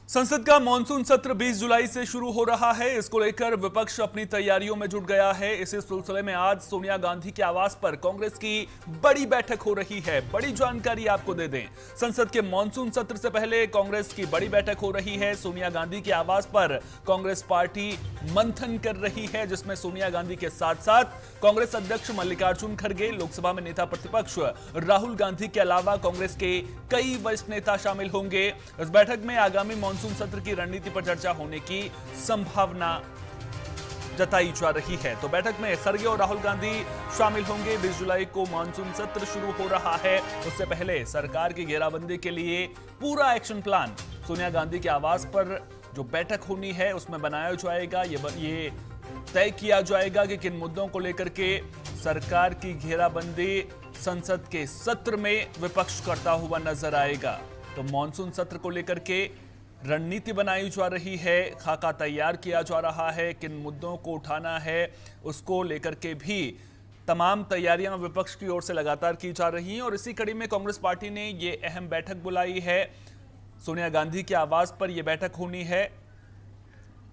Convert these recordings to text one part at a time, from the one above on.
संसद का मानसून सत्र 20 जुलाई से शुरू हो रहा है। इसको लेकर विपक्ष अपनी तैयारियों में जुट गया है। इसी सिलसिले में आज सोनिया गांधी के आवास पर कांग्रेस की बड़ी बैठक हो रही है। बड़ी जानकारी आपको दे दें, संसद के मानसून सत्र से पहले कांग्रेस की बड़ी बैठक हो रही है। सोनिया गांधी के आवास पर कांग्रेस पार्टी मंथन कर रही है, जिसमें सोनिया गांधी के साथ साथ कांग्रेस अध्यक्ष मल्लिकार्जुन खड़गे, लोकसभा में नेता प्रतिपक्ष राहुल गांधी के अलावा कांग्रेस के कई वरिष्ठ नेता शामिल होंगे। इस बैठक में आगामी मानसून सत्र की रणनीति पर चर्चा होने की संभावना जताई जा रही है। तो बैठक में खड़गे और राहुल गांधी शामिल होंगे। 20 जुलाई को मानसून सत्र शुरू हो रहा है। उससे पहले सरकार की घेराबंदी के लिए पूरा एक्शन प्लान सोनिया गांधी के आवास पर जो बैठक होनी है उसमें बनाया जाएगा। ये तय किया जाएगा कि किन मुद्दों को लेकर के सरकार की घेराबंदी संसद के सत्र में विपक्ष करता हुआ नजर आएगा। तो मानसून सत्र को लेकर के रणनीति बनाई जा रही है, खाका तैयार किया जा रहा है, किन मुद्दों को उठाना है उसको लेकर के भी तमाम तैयारियां विपक्ष की ओर से लगातार की जा रही हैं। और इसी कड़ी में कांग्रेस पार्टी ने ये अहम बैठक बुलाई है। सोनिया गांधी के आवास पर यह बैठक होनी है,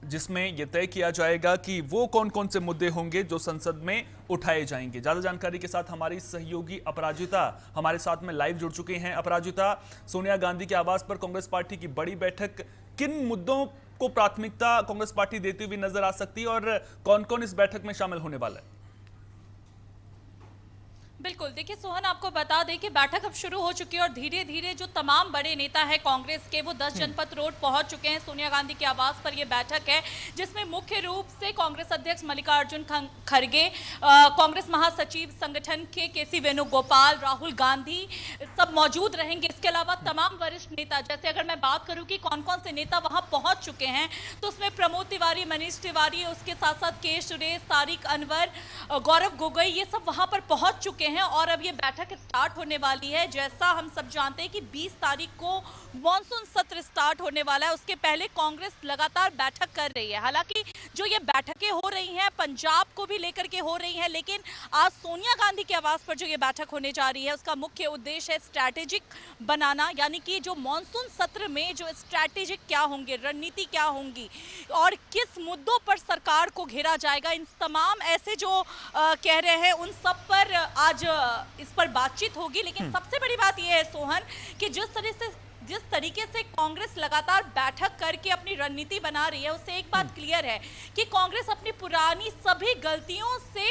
जिसमें यह तय किया जाएगा कि वो कौन कौन से मुद्दे होंगे जो संसद में उठाए जाएंगे। ज्यादा जानकारी के साथ हमारी सहयोगी अपराजिता हमारे साथ में लाइव जुड़ चुके हैं। अपराजिता, सोनिया गांधी के आवास पर कांग्रेस पार्टी की बड़ी बैठक, किन मुद्दों को प्राथमिकता कांग्रेस पार्टी देती हुई नजर आ सकती है और कौन कौन इस बैठक में शामिल होने वाला है? बिल्कुल, देखिए सोहन, आपको बता दें कि बैठक अब शुरू हो चुकी है और धीरे धीरे जो तमाम बड़े नेता हैं कांग्रेस के वो 10 जनपद रोड पहुंच चुके हैं। सोनिया गांधी के आवास पर यह बैठक है, जिसमें मुख्य रूप से कांग्रेस अध्यक्ष मल्लिकार्जुन खड़गे, कांग्रेस महासचिव संगठन के केसी वेणुगोपाल, राहुल गांधी सब मौजूद रहेंगे। इसके अलावा तमाम वरिष्ठ नेता, जैसे अगर मैं बात करूं कि कौन कौन से नेता वहां पहुंच चुके हैं, तो उसमें प्रमोद तिवारी, मनीष तिवारी, उसके साथ साथ के सुरेश, तारिक अनवर, गौरव गोगोई, ये सब वहां पर पहुंच चुके हैं। और अब ये बैठक स्टार्ट होने वाली है। जैसा हम सब जानते हैं कि 20 तारीख को मॉनसून सत्र स्टार्ट होने वाला है, उसके पहले कांग्रेस लगातार बैठक कर रही है। हालांकि जो ये बैठकें हो रही हैं पंजाब को भी लेकर के हो रही हैं, लेकिन आज सोनिया गांधी के आवास पर जो ये बैठक होने जा रही है उसका मुख्य उद्देश्य है स्ट्रैटेजिक बनाना, यानी कि जो मॉनसून सत्र में जो स्ट्रैटेजिक क्या होंगे, रणनीति क्या होंगी और किस मुद्दों पर सरकार को घेरा जाएगा, इन तमाम ऐसे जो कह रहे हैं उन सब पर आज इस पर बातचीत होगी। लेकिन सबसे बड़ी बात यह है सोहन कि जिस तरीके से कांग्रेस लगातार बैठक करके अपनी रणनीति बना रही है, उससे एक बात क्लियर है कि कांग्रेस अपनी पुरानी सभी गलतियों से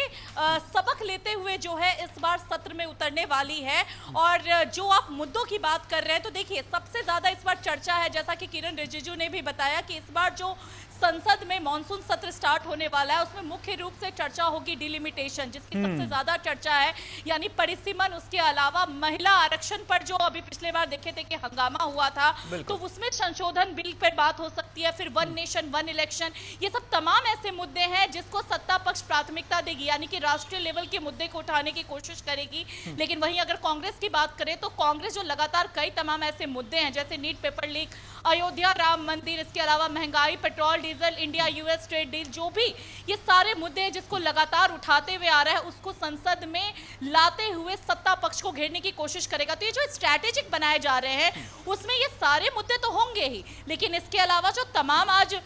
सबक लेते हुए जो है इस बार सत्र में उतरने वाली है। और जो आप मुद्दों की बात कर रहे हैं, तो देखिए सबसे ज्यादा इस बार चर्चा है, जैसा कि किरण रिजिजू ने भी बताया कि इस बार जो संसद में मॉनसून सत्र स्टार्ट होने वाला है उसमें मुख्य रूप से चर्चा होगी डिलिमिटेशन, जिसकी सबसे ज्यादा चर्चा है, यानी परिसीमन। उसके अलावा महिला आरक्षण पर जो अभी पिछले बार देखे थे कि हंगामा हुआ था, तो उसमें संशोधन बिल पर बात हो सकती है। फिर वन नेशन वन इलेक्शन, ये सब तमाम ऐसे मुद्दे हैं जिसको सत्ता पक्ष प्राथमिकता देगी, यानी कि राष्ट्रीय लेवल के मुद्दे को उठाने की कोशिश करेगी। लेकिन वहीं अगर कांग्रेस की बात करें तो कांग्रेस जो लगातार कई तमाम ऐसे मुद्दे हैं, जैसे NEET paper leak, Ayodhya Ram मंदिर, इसके अलावा महंगाई, petrol diesel, India US trade deal, जो भी ये सारे मुद्दे हैं जिसको लगातार उठाते हुए आ रहा है, उसको संसद में लाते हुए सत्ता पक्ष को घेरने की कोशिश करेगा। तो ये जो स्ट्रैटेजिक बनाए जा रहे हैं उसमें ये सारे मुद्दे तो होंगे ही, लेकिन इसके अलावा जो तमाम आज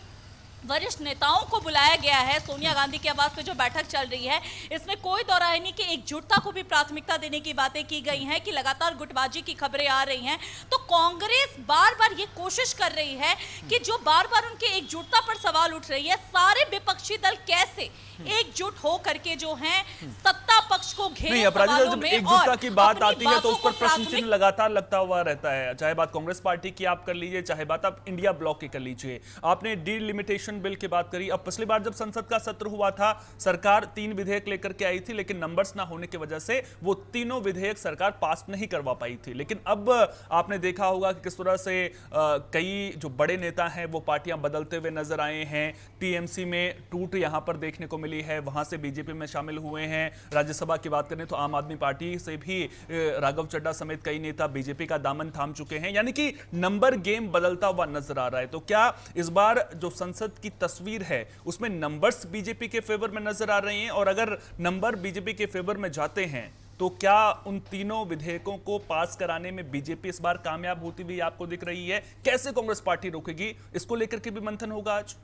वरिष्ठ नेताओं को बुलाया गया है सोनिया गांधी के आवास पे जो बैठक चल रही है, इसमें कोई दो राय नहीं कि एकजुटता को भी प्राथमिकता देने की बातें की गई हैं कि लगातार गुटबाजी की खबरें आ रही हैं। तो कांग्रेस बार बार ये कोशिश कर रही है कि जो बार बार उनके एकजुटता पर सवाल उठ रही है, सारे विपक्षी दल कैसे एकजुट हो करके जो हैं सत्ता पक्ष को घेरे। जब एकजुटता की बात आती है तो उस पर प्रश्न चिन्ह लगातार लगता हुआ रहता है, चाहे बात कांग्रेस पार्टी की आप कर लीजिए, चाहे बात आप इंडिया ब्लॉक की कर लीजिए। आपने डिलिमिटेशन बिल की बात करी। अब पिछली बार जब संसद का सत्र हुआ था, सरकार 3 विधेयक लेकर के आई थी, लेकिन नंबर्स ना होने की वजह से वो तीनों विधेयक सरकार पास नहीं करवा पाई थी। लेकिन अब आपने देखा होगा कि किस तरह से कई जो बड़े नेता हैं वो पार्टियां बदलते हुए नजर आए हैं। टीएमसी में टूट यहां पर देखने को मिली है, वहां से बीजेपी में शामिल हुए हैं। राज्यसभा की बात करें तो आम आदमी पार्टी से भी राघव चड्ढा समेत कई नेता बीजेपी का दामन थाम चुके हैं, यानी कि नंबर गेम बदलता हुआ नजर आ रहा है। तो क्या इस बार जो संसद की तस्वीर है उसमें नंबर्स बीजेपी के फेवर में नजर आ रहे हैं? और अगर नंबर बीजेपी के फेवर में जाते हैं तो क्या उन तीनों विधेयकों को पास कराने में बीजेपी इस बार कामयाब होती हुई आपको दिख रही है? कैसे कांग्रेस पार्टी रोकेगी, इसको लेकर के भी मंथन होगा आज।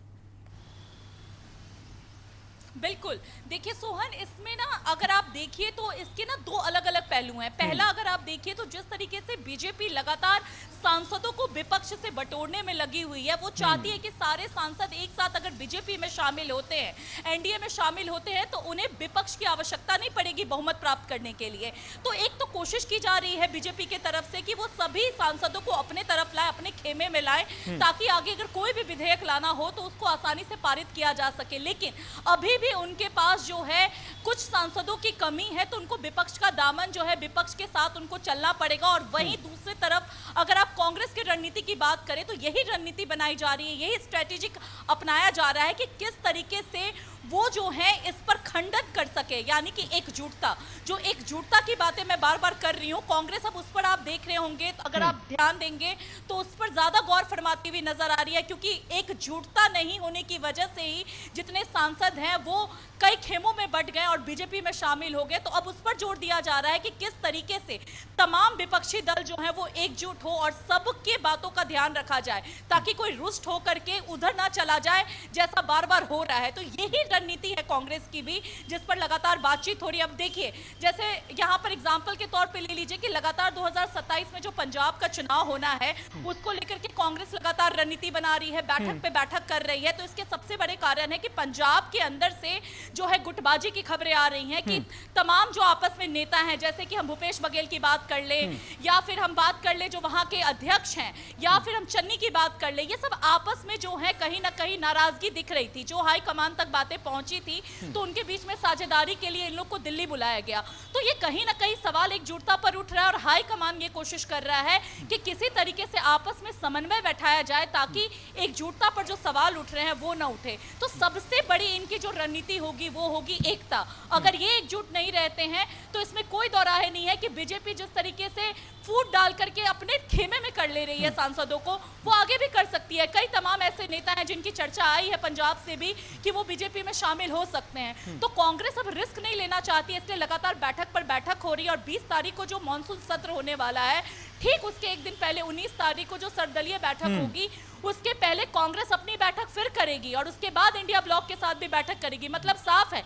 बिल्कुल, देखिए सोहन, इसमें ना अगर आप देखिए तो इसके ना दो अलग अलग पहलू हैं। पहला अगर आप देखिए तो जिस तरीके से बीजेपी लगातार सांसदों को विपक्ष से बटोरने में लगी हुई है, वो चाहती है कि सारे सांसद एक साथ अगर बीजेपी में शामिल होते हैं, एनडीए में शामिल होते हैं, तो उन्हें विपक्ष की आवश्यकता नहीं पड़ेगी बहुमत प्राप्त करने के लिए। तो एक तो कोशिश की जा रही है बीजेपी की तरफ से कि वो सभी सांसदों को अपने तरफ लाए, अपने खेमे में लाए, ताकि आगे अगर कोई भी विधेयक लाना हो तो उसको आसानी से पारित किया जा सके। लेकिन अभी भी उनके पास जो है कुछ सांसदों की कमी है, तो उनको विपक्ष का दामन जो है, विपक्ष के साथ उनको चलना पड़ेगा। और वहीं दूसरी तरफ अगर आप कांग्रेस की रणनीति की बात करें तो यही रणनीति बनाई जा रही है, यही स्ट्रेटेजिक अपनाया जा रहा है कि किस तरीके से वो जो है इस पर खंडन कर सके, यानी कि एकजुटता, जो एकजुटता की बातें मैं बार बार कर रही हूं, कांग्रेस अब उस पर आप देख रहे होंगे, तो अगर आप ध्यान देंगे तो उस पर ज्यादा गौर फरमाती हुई नजर आ रही है, क्योंकि एकजुटता नहीं होने की वजह से ही जितने सांसद हैं वो कई खेमों में बट गए और बीजेपी में शामिल हो गए। तो अब उस पर जोर दिया जा रहा है कि किस तरीके से तमाम विपक्षी दल जो है वो एकजुट हो और सबके बातों का ध्यान रखा जाए, ताकि कोई रुष्ट होकर के उधर ना चला जाए जैसा बार बार हो रहा है। तो यही रणनीति है कांग्रेस की भी, जिस पर लगातार बातचीत हो रही है। अब देखिए, जैसे यहाँ पर एग्जाम्पल के तौर पर ले लीजिए कि लगातार 2027 में जो पंजाब का चुनाव होना है, उसको लेकर के कांग्रेस लगातार रणनीति बना रही है, बैठक पे बैठक कर रही है। तो इसके सबसे बड़े कारण है कि पंजाब के अंदर से जो है गुटबाजी की खबरें आ रही हैं कि तमाम जो आपस में नेता हैं, जैसे कि हम भूपेश बघेल की बात कर ले, या फिर हम बात कर ले जो वहां के अध्यक्ष हैं, या फिर हम चन्नी की बात कर ले, ये सब आपस में जो है कहीं ना कहीं नाराजगी दिख रही थी। जो हाई कमान तक बातें पहुंची थी, तो उनके बीच में साझेदारी के लिए इन लोग को दिल्ली बुलाया गया। तो ये कहीं ना कहीं सवाल एकजुटता पर उठ रहा है और हाई कमान ये कोशिश कर रहा है कि किसी तरीके से आपस में समन्वय बैठाया जाए, ताकि एकजुटता पर जो सवाल उठ रहे हैं वो ना उठे। तो सबसे बड़ी इनकी जो रणनीति होगी वो होगी एकता। अगर ये एकजुट नहीं रहते हैं तो इसमें कोई दोराहे नहीं है कि बीजेपी जिस तरीके से फूट डाल करके अपने खेमे में कर ले रही है सांसदों को, वो आगे भी कर सकती है। कई तमाम ऐसे नेता हैं जिनकी चर्चा आई है पंजाब से भी कि वो बीजेपी में शामिल हो सकते हैं। तो कांग्रेस अब रिस्क नहीं लेना चाहती है, इसलिए लगातार बैठक पर बैठक हो रही है। और 20 तारीख को जो मॉनसून सत्र होने वाला है, ठीक उसके एक दिन पहले 19 तारीख को जो सर्वदलीय बैठक होगी, उसके पहले कांग्रेस अपनी बैठक फिर करेगी और उसके बाद इंडिया ब्लॉक के साथ भी बैठक करेगी। मतलब साफ है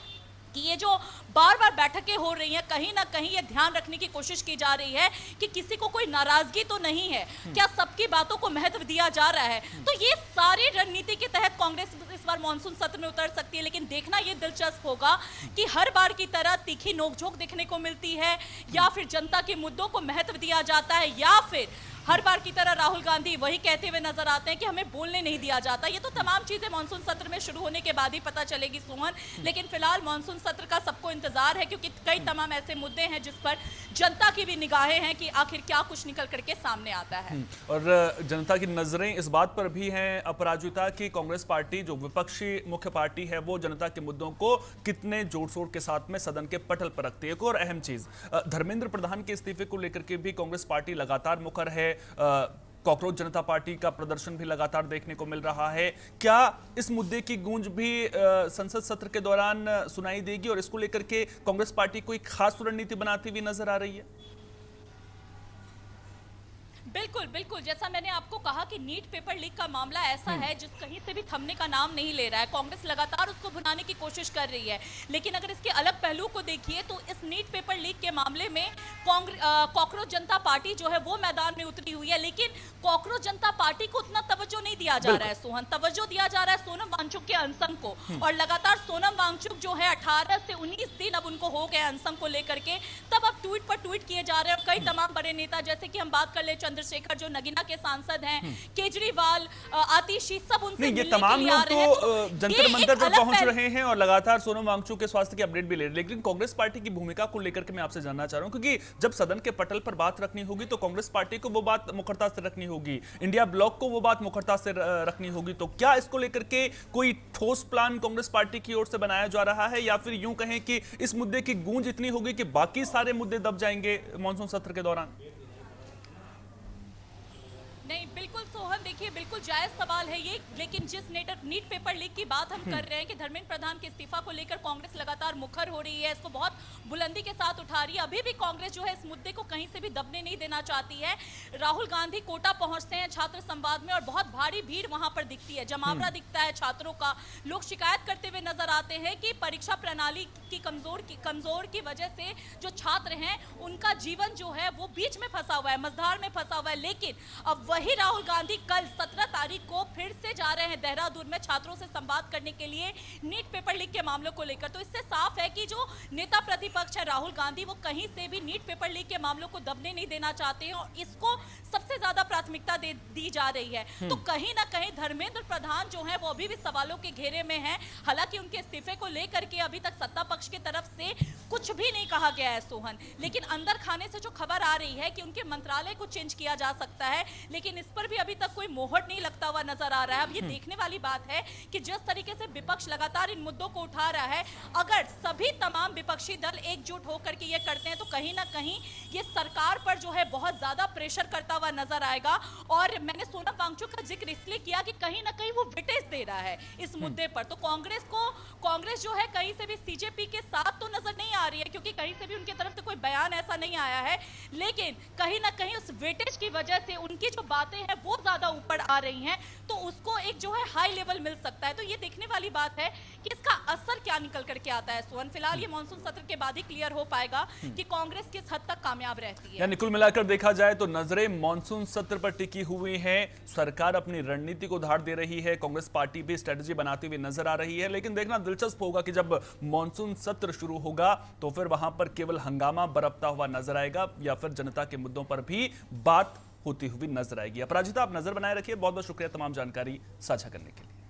कि ये जो बार बार बैठकें हो रही हैं, कहीं ना कहीं ये ध्यान रखने की कोशिश की जा रही है कि किसी को कोई नाराजगी तो नहीं है, क्या सबकी बातों को महत्व दिया जा रहा है। तो ये सारी रणनीति के तहत कांग्रेस इस बार मॉनसून सत्र में उतर सकती है। लेकिन देखना ये दिलचस्प होगा कि हर बार की तरह तीखी नोकझोंक देखने को मिलती है, या फिर जनता के मुद्दों को महत्व दिया जाता है, या फिर हर बार की तरह राहुल गांधी वही कहते हुए नजर आते हैं कि हमें बोलने नहीं दिया जाता। ये तो तमाम चीजें मॉनसून सत्र में शुरू होने के बाद ही पता चलेगी सोहन। लेकिन फिलहाल मॉनसून सत्र का सबको इंतजार है, क्योंकि कई तमाम ऐसे मुद्दे हैं जिस पर जनता की भी निगाहें हैं कि आखिर क्या कुछ निकल करके सामने आता है। और जनता की नजरें इस बात पर भी हैं अपराजिता की कांग्रेस पार्टी जो विपक्षी मुख्य पार्टी है, वो जनता के मुद्दों को कितने जोड़ शोर के साथ में सदन के पटल पर रखती है। एक और अहम चीज, धर्मेंद्र प्रधान के इस्तीफे को लेकर के भी कांग्रेस पार्टी लगातार मुखर है। कॉकरोच जनता पार्टी का प्रदर्शन भी लगातार देखने को मिल रहा है। क्या इस मुद्दे की गूंज भी संसद सत्र के दौरान सुनाई देगी और इसको लेकर के कांग्रेस पार्टी कोई खास रणनीति बनाती हुई नजर आ रही है? बिल्कुल बिल्कुल, जैसा मैंने आपको कहा कि नीट पेपर लीक का मामला ऐसा है जिस कहीं से भी थमने का नाम नहीं ले रहा है। कांग्रेस लगातार उसको भुनाने की कोशिश कर रही है। लेकिन अगर इसके अलग पहलू को देखिए तो इस नीट पेपर लीक के मामले में कॉकरोच जनता पार्टी जो है वो मैदान में उतरी हुई है। लेकिन कॉकरोच जनता पार्टी को उतना तवज्जो नहीं दिया जा रहा है सोहन। तवज्जो दिया जा रहा है सोनम वांगचुक के अनशन को, और लगातार सोनम वांगचुक जो है 18 से 19 दिन अब उनको हो गए अनशन को लेकर के, तब अब ट्वीट पर ट्वीट किए जा रहे हैं। और कई तमाम बड़े नेता, जैसे कि हम बात कर ले चंद्रशेखर जो नगीना के सांसद हैं, केजरीवाल, आतिशी, सब उनसे नहीं, ये मिलने तमाम के लिए आ लोग रहे हैं। तो जंतर मंतर पर पहुंच रहे हैं और लगातार सोनम वांगचुक के स्वास्थ्य की अपडेट भी ले रहे हैं। लेकिन कांग्रेस पार्टी की भूमिका को लेकर के मैं आपसे जानना चाह रहा हूं, क्योंकि जब सदन के पटल पर बात रखनी होगी तो कांग्रेस पार्टी को वो बात मुखरता से रखनी होगी, इंडिया ब्लॉक को वो बात मुखरता से रखनी होगी। तो क्या इसको लेकर के कोई ठोस प्लान कांग्रेस पार्टी की ओर से बनाया जा रहा है, या फिर यूं कहें कि इस मुद्दे की गूंज इतनी होगी कि बाकी सारे मुद्दे दब जाएंगे मॉनसून सत्र के दौरान? नहीं, बिल्कुल सोहन, देखिए बिल्कुल जायज सवाल है ये, लेकिन जिस नीट पेपर लीक की बात हम कर रहे हैं कि धर्मेंद्र प्रधान के इस्तीफा को लेकर कांग्रेस लगातार मुखर हो रही है, इसको बहुत बुलंदी के साथ उठा रही है। अभी भी कांग्रेस जो है इस मुद्दे को कहीं से भी दबने नहीं देना चाहती है। राहुल गांधी कोटा पहुंचते हैं छात्र संवाद में और बहुत भारी भीड़ वहां पर दिखती है, जमावड़ा दिखता है छात्रों का। लोग शिकायत करते हुए नजर आते हैं कि परीक्षा प्रणाली की कमजोर की वजह से जो छात्र हैं उनका जीवन जो है वो बीच में फंसा हुआ है, मझधार में फंसा हुआ है। लेकिन अब वही राहुल गांधी कल 17 तारीख को फिर से जा रहे हैं देहरादून में छात्रों से संवाद करने के लिए नीट पेपर लीक के मामलों को लेकर। तो इससे साफ है कि जो नेता प्रतिपक्ष है राहुल गांधी वो कहीं से भी नीट पेपर लीक के मामलों को दबने नहीं देना चाहते हैं और इसको सबसे ज्यादा प्राथमिकता दी जा रही है। तो कहीं ना कहीं धर्मेंद्र प्रधान जो है वो अभी भी सवालों के घेरे में है। हालांकि उनके इस्तीफे को लेकर के अभी तक सत्ता पक्ष की तरफ से कुछ भी नहीं कहा गया है सोहन, लेकिन अंदर खाने से जो खबर आ रही है कि उनके मंत्रालय को चेंज किया जा सकता है, लेकिन इस पर भी अभी तक कोई मोहर नहीं लगता हुआ नजर आ रहा है। अब ये देखने वाली बात है कि जिस तरीके से विपक्ष लगातार इन मुद्दों को उठा रहा है, अगर सभी तमाम विपक्षी दल एकजुट होकर के ये करते हैं तो कहीं ना कहीं ये सरकार पर जो है बहुत ज्यादा प्रेशर करता हुआ नजर आएगा। और मैंने सोनम वांगचुक का जिक्र इसलिए किया कि कहीं ना कहीं वो विटेज दे रहा है इस मुद्दे पर। तो कांग्रेस जो है कहीं से भी सीजेपी के साथ तो नजर नहीं आ रही है, क्योंकि कहीं से भी उनकी तरफ से कोई बयान ऐसा नहीं आया है, लेकिन कहीं ना कहीं उस वेटेज की वजह से उनकी जो बातें हैं वो ज्यादा ऊपर आ रही हैं, तो उसको एक जो है हाई लेवल मिल सकता है। तो ये देखने वाली बात है कि इसका असर क्या निकल करके आता है सोहन। फिलहाल ये मानसून सत्र के बाद ही क्लियर हो पाएगा कि कांग्रेस किस हद तक कामयाब रहती है। यानी कुल मिलाकर देखा जाए तो नजरें मॉनसून सत्र पर टिकी हुई हैं। सरकार अपनी रणनीति को धार दे रही है, कांग्रेस पार्टी भी स्ट्रेटजी बनाती हुई नजर आ रही है। लेकिन देखना दिलचस्प होगा कि जब मॉनसून सत्र शुरू होगा तो फिर वहां पर केवल हंगामा बरपता हुआ नजर आएगा या फिर जनता के मुद्दों पर भी बात होती हुई नजर आएगी। अपराजिता, आप नजर बनाए रखिए। बहुत बहुत शुक्रिया तमाम जानकारी साझा करने के लिए।